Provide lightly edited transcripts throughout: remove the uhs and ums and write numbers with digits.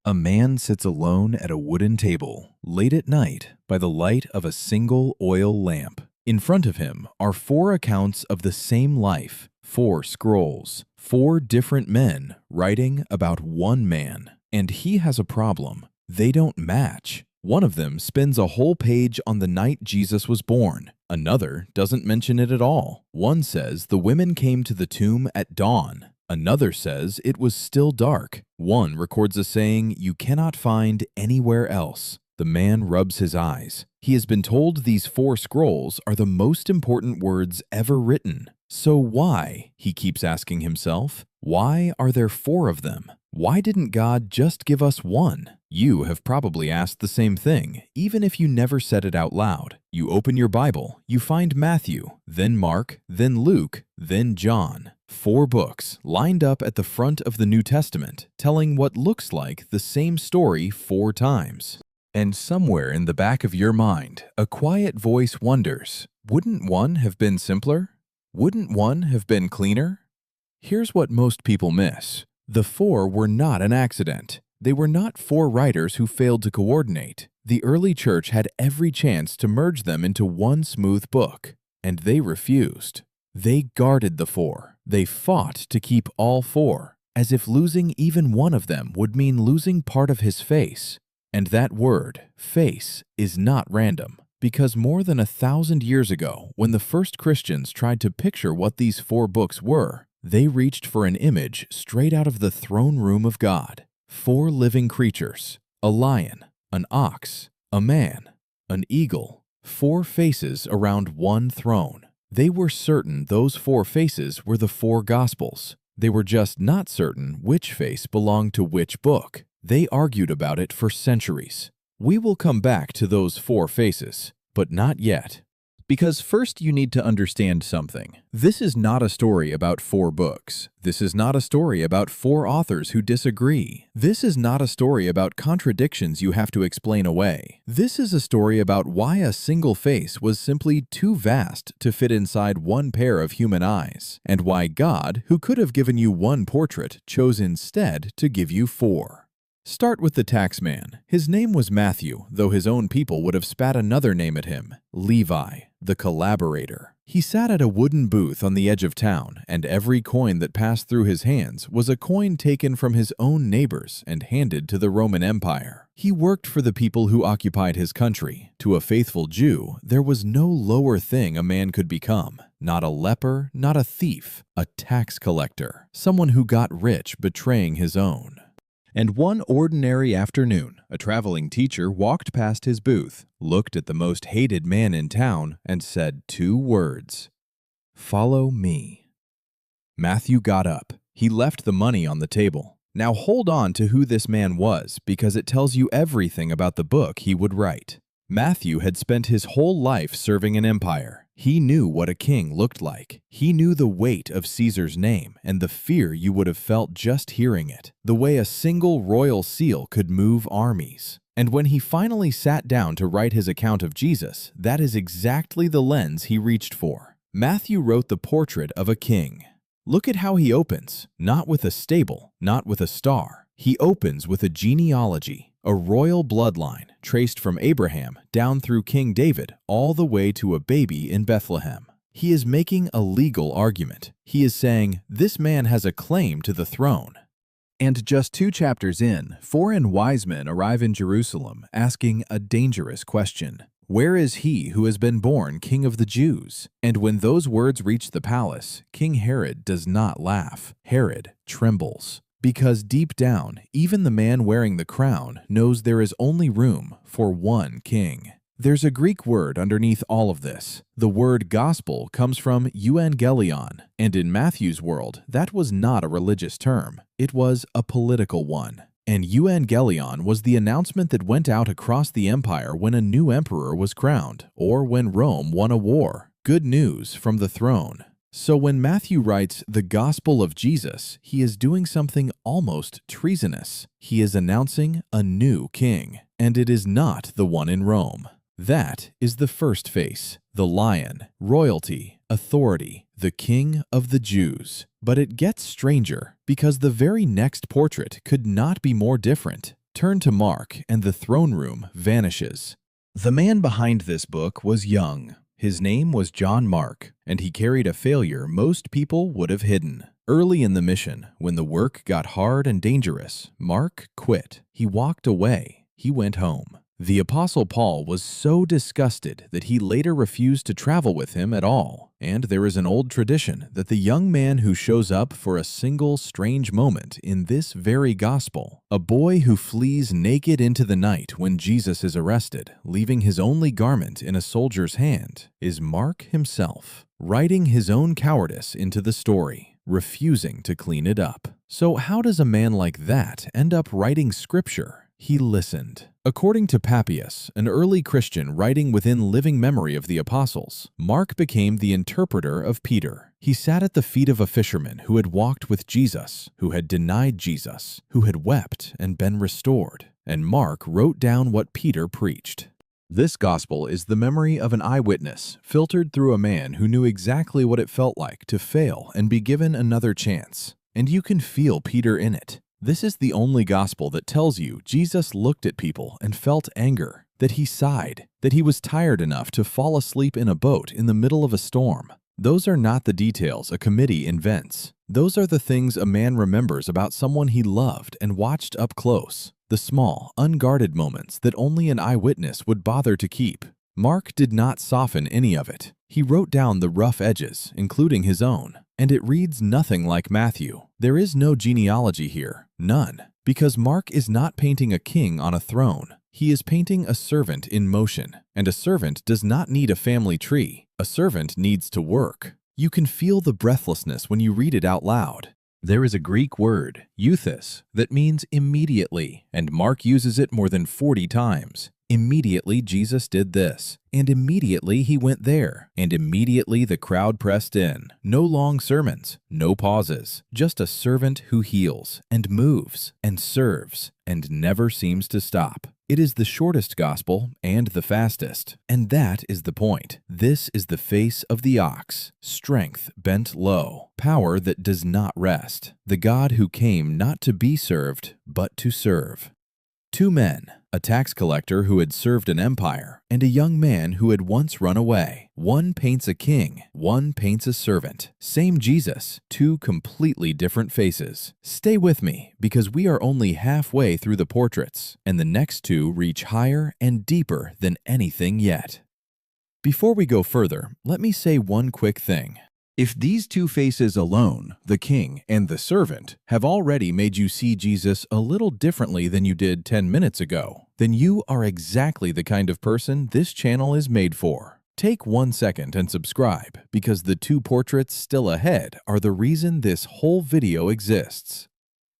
A man sits alone at a wooden table, late at night, by the light of a single oil lamp. In front of him are four accounts of the same life, four scrolls, four different men writing about one man. And he has a problem. They don't match. One of them spends a whole page on the night Jesus was born. Another doesn't mention it at all. One says the women came to the tomb at dawn. Another says it was still dark. One records a saying you cannot find anywhere else. The man rubs his eyes. He has been told these four scrolls are the most important words ever written. So why, he keeps asking himself, why are there four of them? Why didn't God just give us one? You have probably asked the same thing, even if you never said it out loud. You open your Bible, you find Matthew, then Mark, then Luke, then John. Four books lined up at the front of the New Testament, telling what looks like the same story four times. And somewhere in the back of your mind, a quiet voice wonders, wouldn't one have been simpler? Wouldn't one have been cleaner? Here's what most people miss. The four were not an accident. They were not four writers who failed to coordinate. The early church had every chance to merge them into one smooth book, and they refused. They guarded the four. They fought to keep all four, as if losing even one of them would mean losing part of his face. And that word, face, is not random, because more than 1,000 years ago, when the first Christians tried to picture what these four books were, they reached for an image straight out of the throne room of God. Four living creatures, a lion, an ox, a man, an eagle, four faces around one throne. They were certain those four faces were the four Gospels. They were just not certain which face belonged to which book. They argued about it for centuries. We will come back to those four faces, but not yet. Because first you need to understand something. This is not a story about four books. This is not a story about four authors who disagree. This is not a story about contradictions you have to explain away. This is a story about why a single face was simply too vast to fit inside one pair of human eyes, and why God, who could have given you one portrait, chose instead to give you four. Start with the taxman. His name was Matthew, though his own people would have spat another name at him, Levi, the collaborator. He sat at a wooden booth on the edge of town, and every coin that passed through his hands was a coin taken from his own neighbors and handed to the Roman Empire. He worked for the people who occupied his country. To a faithful Jew, there was no lower thing a man could become. Not a leper, not a thief, a tax collector, someone who got rich betraying his own. And one ordinary afternoon, a traveling teacher walked past his booth, looked at the most hated man in town, and said two words, "Follow me." Matthew got up. He left the money on the table. Now hold on to who this man was, because it tells you everything about the book he would write. Matthew had spent his whole life serving an empire. He knew what a king looked like. He knew the weight of Caesar's name and the fear you would have felt just hearing it, the way a single royal seal could move armies. And when he finally sat down to write his account of Jesus, that is exactly the lens he reached for. Matthew wrote the portrait of a king. Look at how he opens, not with a stable, not with a star. He opens with a genealogy, a royal bloodline traced from Abraham down through King David all the way to a baby in Bethlehem. He is making a legal argument. He is saying, this man has a claim to the throne. And just 2 chapters in, foreign wise men arrive in Jerusalem asking a dangerous question. Where is he who has been born King of the Jews? And when those words reach the palace, King Herod does not laugh. Herod trembles. Because deep down, even the man wearing the crown knows there is only room for one king. There's a Greek word underneath all of this. The word gospel comes from euangelion, and in Matthew's world, that was not a religious term. It was a political one. And euangelion was the announcement that went out across the empire when a new emperor was crowned, or when Rome won a war. Good news from the throne. So when Matthew writes the Gospel of Jesus, he is doing something almost treasonous. He is announcing a new king, and it is not the one in Rome. That is the first face, the lion, royalty, authority, the king of the Jews. But it gets stranger, because the very next portrait could not be more different. turn to Mark and the throne room vanishes. The man behind this book was young. His name was John Mark, and he carried a failure most people would have hidden. Early in the mission, when the work got hard and dangerous, Mark quit. He walked away. He went home. The Apostle Paul was so disgusted that he later refused to travel with him at all, and there is an old tradition that the young man who shows up for a single strange moment in this very gospel, a boy who flees naked into the night when Jesus is arrested, leaving his only garment in a soldier's hand, is Mark himself, writing his own cowardice into the story, refusing to clean it up. So how does a man like that end up writing scripture? He listened. According to Papias, an early Christian writing within living memory of the apostles, Mark became the interpreter of Peter. He sat at the feet of a fisherman who had walked with Jesus, who had denied Jesus, who had wept and been restored, and Mark wrote down what Peter preached. This gospel is the memory of an eyewitness, filtered through a man who knew exactly what it felt like to fail and be given another chance. And you can feel Peter in it. This is the only gospel that tells you Jesus looked at people and felt anger, that he sighed, that he was tired enough to fall asleep in a boat in the middle of a storm. Those are not the details a committee invents. Those are the things a man remembers about someone he loved and watched up close, the small, unguarded moments that only an eyewitness would bother to keep. Mark did not soften any of it. He wrote down the rough edges, including his own. And it reads nothing like Matthew. There is no genealogy here, none, because Mark is not painting a king on a throne. He is painting a servant in motion, and a servant does not need a family tree. A servant needs to work. You can feel the breathlessness when you read it out loud. There is a Greek word, euthys, that means immediately, and Mark uses it more than 40 times. Immediately Jesus did this, and immediately he went there, and immediately the crowd pressed in. No long sermons, no pauses, just a servant who heals, and moves, and serves, and never seems to stop. It is the shortest gospel and the fastest, and that is the point. This is the face of the ox, strength bent low, power that does not rest, the God who came not to be served, but to serve. Two men, a tax collector who had served an empire, and a young man who had once run away. One paints a king, one paints a servant. Same Jesus, two completely different faces. Stay with me, because we are only halfway through the portraits, and the next two reach higher and deeper than anything yet. Before we go further, let me say one quick thing. If these two faces alone, the king and the servant, have already made you see Jesus a little differently than you did 10 minutes ago, then you are exactly the kind of person this channel is made for. Take 1 second and subscribe, because the two portraits still ahead are the reason this whole video exists.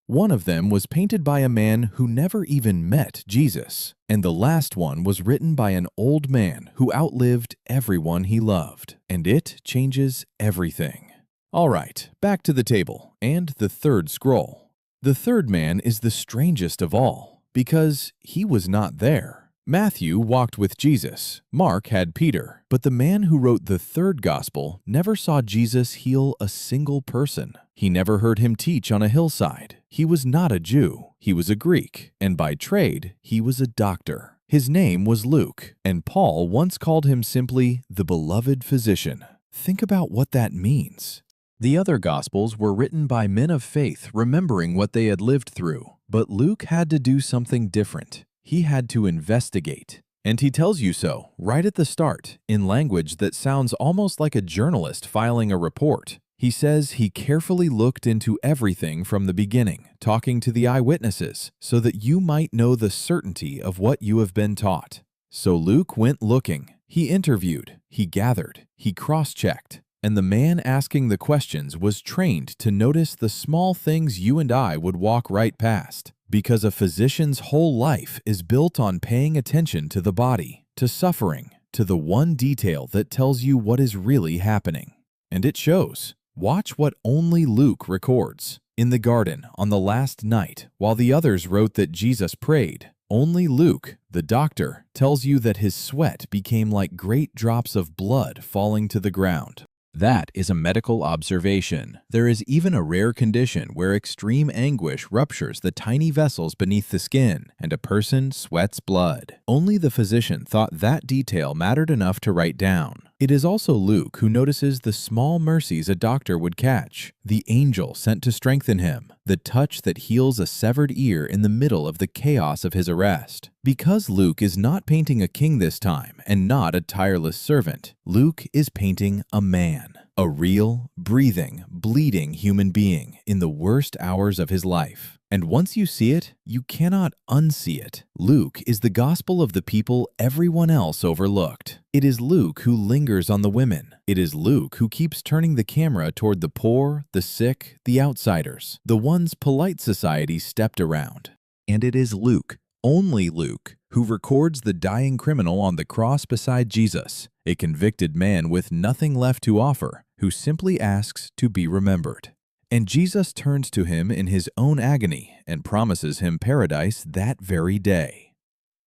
One of them was painted by a man who never even met Jesus, and the last one was written by an old man who outlived everyone he loved, and it changes everything. All right, back to the table and the third scroll. The third man is the strangest of all, because he was not there. Matthew walked with Jesus, Mark had Peter, but the man who wrote the third gospel never saw Jesus heal a single person. He never heard him teach on a hillside. He was not a Jew, he was a Greek, and by trade, he was a doctor. His name was Luke, and Paul once called him simply the beloved physician. Think about what that means. The other Gospels were written by men of faith remembering what they had lived through, but Luke had to do something different. He had to investigate. And he tells you so right at the start, in language that sounds almost like a journalist filing a report. He says he carefully looked into everything from the beginning, talking to the eyewitnesses, so that you might know the certainty of what you have been taught. So Luke went looking. He interviewed, he gathered, he cross-checked, and the man asking the questions was trained to notice the small things you and I would walk right past. Because a physician's whole life is built on paying attention to the body, to suffering, to the one detail that tells you what is really happening. And it shows. Watch what only Luke records. In the garden, on the last night, while the others wrote that Jesus prayed, only Luke, the doctor, tells you that his sweat became like great drops of blood falling to the ground. That is a medical observation. There is even a rare condition where extreme anguish ruptures the tiny vessels beneath the skin, and a person sweats blood. Only the physician thought that detail mattered enough to write down. It is also Luke who notices the small mercies a doctor would catch, the angel sent to strengthen him, the touch that heals a severed ear in the middle of the chaos of his arrest. Because Luke is not painting a king this time and not a tireless servant, Luke is painting a man, a real, breathing, bleeding human being in the worst hours of his life. And once you see it, you cannot unsee it. Luke is the gospel of the people everyone else overlooked. It is Luke who lingers on the women. It is Luke who keeps turning the camera toward the poor, the sick, the outsiders, the ones polite society stepped around. And it is Luke, only Luke, who records the dying criminal on the cross beside Jesus, a convicted man with nothing left to offer, who simply asks to be remembered. And Jesus turns to him in his own agony and promises him paradise that very day.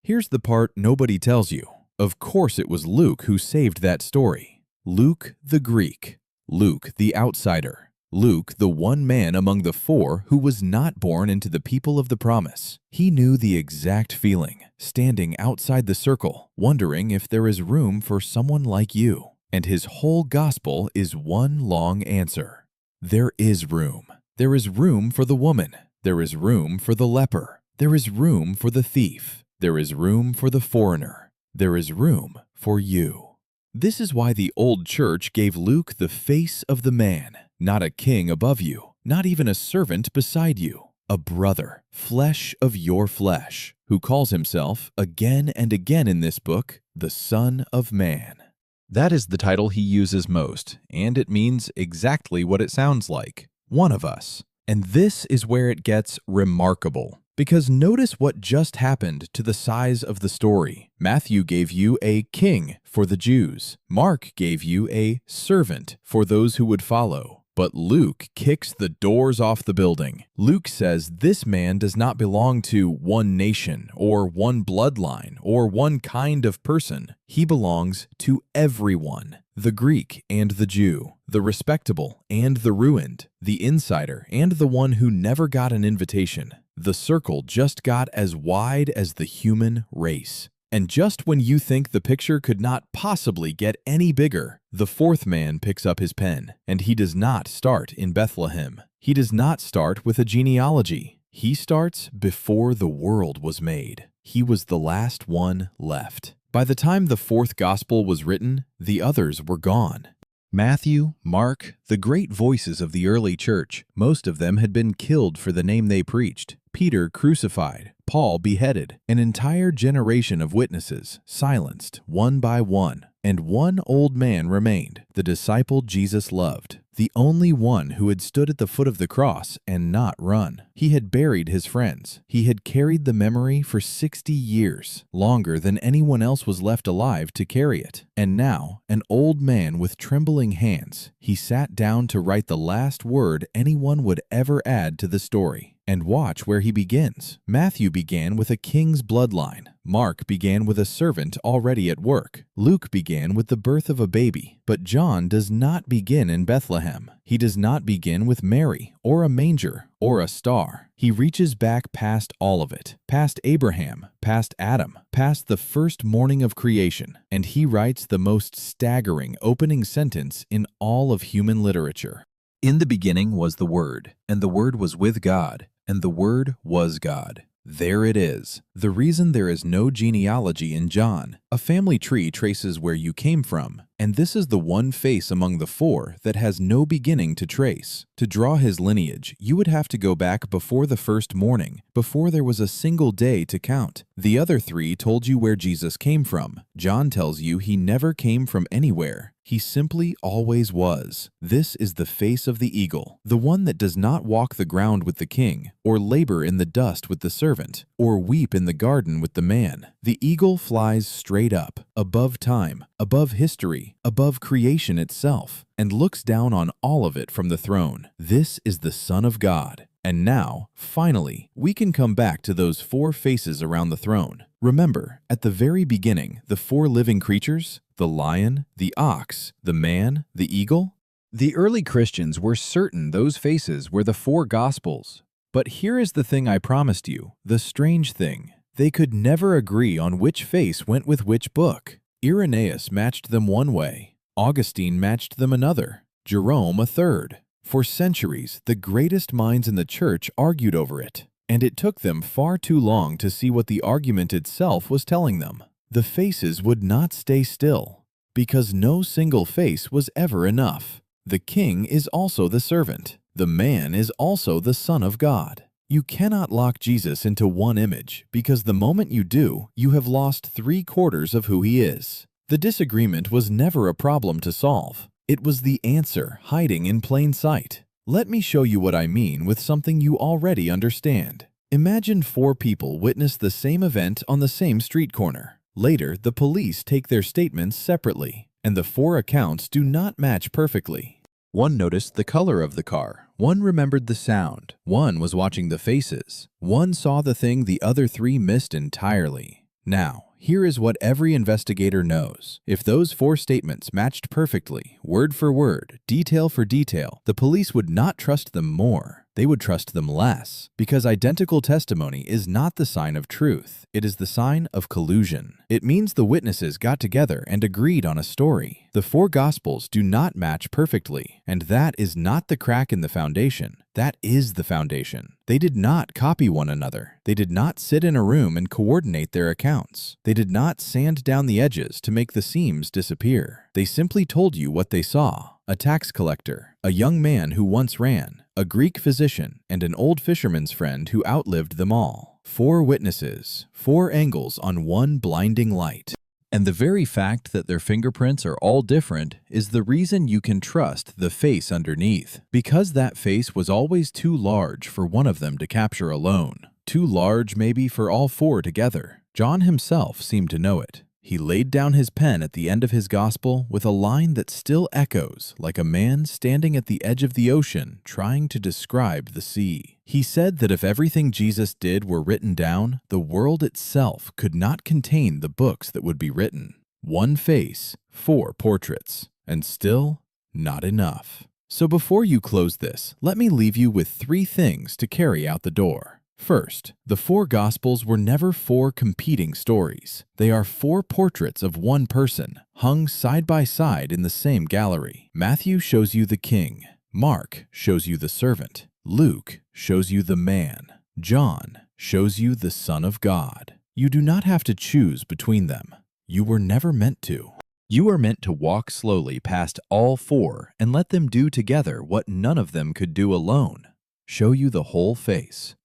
Here's the part nobody tells you. Of course it was Luke who saved that story. Luke the Greek. Luke the outsider. Luke, the one man among the four who was not born into the people of the promise. He knew the exact feeling, standing outside the circle, wondering if there is room for someone like you. And his whole gospel is one long answer. There is room. There is room for the woman. There is room for the leper. There is room for the thief. There is room for the foreigner. There is room for you. This is why the old church gave Luke the face of the man, not a king above you, not even a servant beside you, a brother, flesh of your flesh, who calls himself, again and again in this book, the Son of Man. That is the title he uses most, and it means exactly what it sounds like, one of us. And this is where it gets remarkable, because notice what just happened to the size of the story. Matthew gave you a king for the Jews. Mark gave you a servant for those who would follow. But Luke kicks the doors off the building. Luke says this man does not belong to one nation or one bloodline or one kind of person. He belongs to everyone, the Greek and the Jew, the respectable and the ruined, the insider and the one who never got an invitation. The circle just got as wide as the human race. And just when you think the picture could not possibly get any bigger, the fourth man picks up his pen, and he does not start in Bethlehem. He does not start with a genealogy. He starts before the world was made. He was the last one left. By the time the fourth gospel was written, the others were gone. Matthew, Mark, the great voices of the early church, most of them had been killed for the name they preached. Peter crucified, Paul beheaded, an entire generation of witnesses silenced one by one, and one old man remained, the disciple Jesus loved, the only one who had stood at the foot of the cross and not run. He had buried his friends. He had carried the memory for 60 years, longer than anyone else was left alive to carry it. And now, an old man with trembling hands, he sat down to write the last word anyone would ever add to the story. And watch where he begins. Matthew began with a king's bloodline. Mark began with a servant already at work. Luke began with the birth of a baby. But John does not begin in Bethlehem. He does not begin with Mary, or a manger, or a star. He reaches back past all of it, past Abraham, past Adam, past the first morning of creation, and he writes the most staggering opening sentence in all of human literature. In the beginning was the Word, and the Word was with God, and the Word was God. There it is. The reason there is no genealogy in John. A family tree traces where you came from, and this is the one face among the four that has no beginning to trace. To draw his lineage, you would have to go back before the first morning, before there was a single day to count. The other three told you where Jesus came from. John tells you he never came from anywhere. He simply always was. This is the face of the eagle, the one that does not walk the ground with the king, or labor in the dust with the servant, or weep in the garden with the man. The eagle flies straight up, above time, above history, above creation itself, and looks down on all of it from the throne. This is the Son of God. And now, finally, we can come back to those four faces around the throne. Remember, at the very beginning, the four living creatures, the lion, the ox, the man, the eagle, The early Christians were certain those faces were the four Gospels. But here is the thing I promised you, the strange thing. They could never agree on which face went with which book. Irenaeus matched them one way, Augustine matched them another, Jerome a third. For centuries, the greatest minds in the church argued over it, and it took them far too long to see what the argument itself was telling them. The faces would not stay still, because no single face was ever enough. The king is also the servant. The man is also the Son of God. You cannot lock Jesus into one image, because the moment you do, you have lost 3/4 of who he is. The disagreement was never a problem to solve. It was the answer hiding in plain sight. Let me show you what I mean with something you already understand. Imagine 4 people witness the same event on the same street corner. Later, the police take their statements separately, and the 4 accounts do not match perfectly. One noticed the color of the car, one remembered the sound, one was watching the faces, one saw the thing the other 3 missed entirely. Now, here is what every investigator knows. If those 4 statements matched perfectly, word for word, detail for detail, the police would not trust them more. They would trust them less, because identical testimony is not the sign of truth. It is the sign of collusion. It means the witnesses got together and agreed on a story. The 4 Gospels do not match perfectly, and that is not the crack in the foundation. That is the foundation. They did not copy one another. They did not sit in a room and coordinate their accounts. They did not sand down the edges to make the seams disappear. They simply told you what they saw. A tax collector, a young man who once ran, a Greek physician, and an old fisherman's friend who outlived them all. 4 witnesses, 4 angles on one blinding light. And the very fact that their fingerprints are all different is the reason you can trust the face underneath, because that face was always too large for one of them to capture alone. Too large maybe for all 4 together. John himself seemed to know it. He laid down his pen at the end of his gospel with a line that still echoes like a man standing at the edge of the ocean trying to describe the sea. He said that if everything Jesus did were written down, the world itself could not contain the books that would be written. 1 face, 4 portraits, and still not enough. So before you close this, let me leave you with 3 things to carry out the door. First, the 4 Gospels were never 4 competing stories. They are 4 portraits of one person, hung side by side in the same gallery. Matthew shows you the king. Mark shows you the servant. Luke shows you the man. John shows you the Son of God. You do not have to choose between them. You were never meant to. You are meant to walk slowly past all 4 and let them do together what none of them could do alone. Show you the whole face.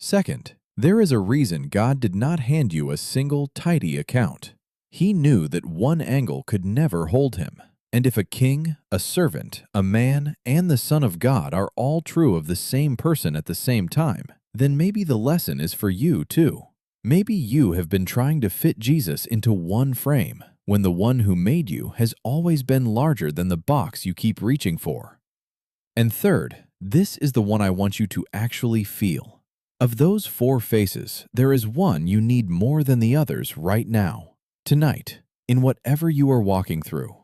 Second, there is a reason God did not hand you a single tidy account. He knew that one angle could never hold him. And if a king, a servant, a man, and the Son of God are all true of the same person at the same time, then maybe the lesson is for you too. Maybe you have been trying to fit Jesus into one frame, when the one who made you has always been larger than the box you keep reaching for. And third, this is the one I want you to actually feel. Of those 4 faces, there is one you need more than the others right now, tonight, in whatever you are walking through.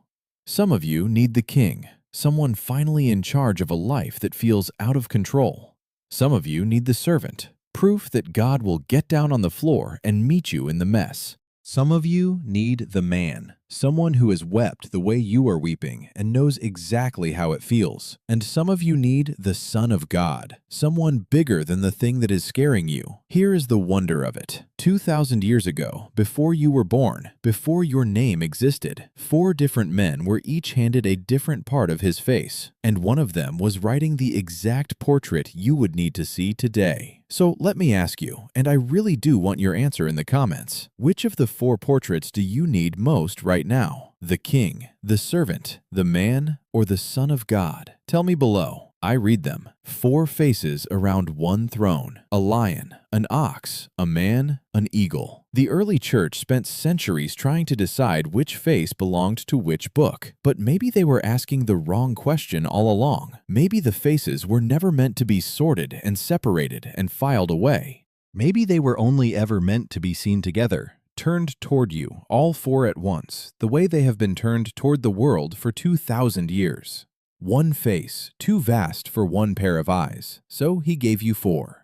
Some of you need the king, someone finally in charge of a life that feels out of control. Some of you need the servant, proof that God will get down on the floor and meet you in the mess. Some of you need the man, someone who has wept the way you are weeping and knows exactly how it feels. And some of you need the Son of God, someone bigger than the thing that is scaring you. Here is the wonder of it. 2,000 years ago, before you were born, before your name existed, 4 different men were each handed a different part of his face, and one of them was writing the exact portrait you would need to see today. So let me ask you, and I really do want your answer in the comments, which of the 4 portraits do you need most right now? The king, the servant, the man, or the Son of God? Tell me below. I read them. 4 faces around one throne, a lion, an ox, a man, an eagle. The early church spent centuries trying to decide which face belonged to which book, but maybe they were asking the wrong question all along. Maybe the faces were never meant to be sorted and separated and filed away. Maybe they were only ever meant to be seen together, turned toward you, all 4 at once, the way they have been turned toward the world for 2,000 years. One face, too vast for one pair of eyes, so he gave you four.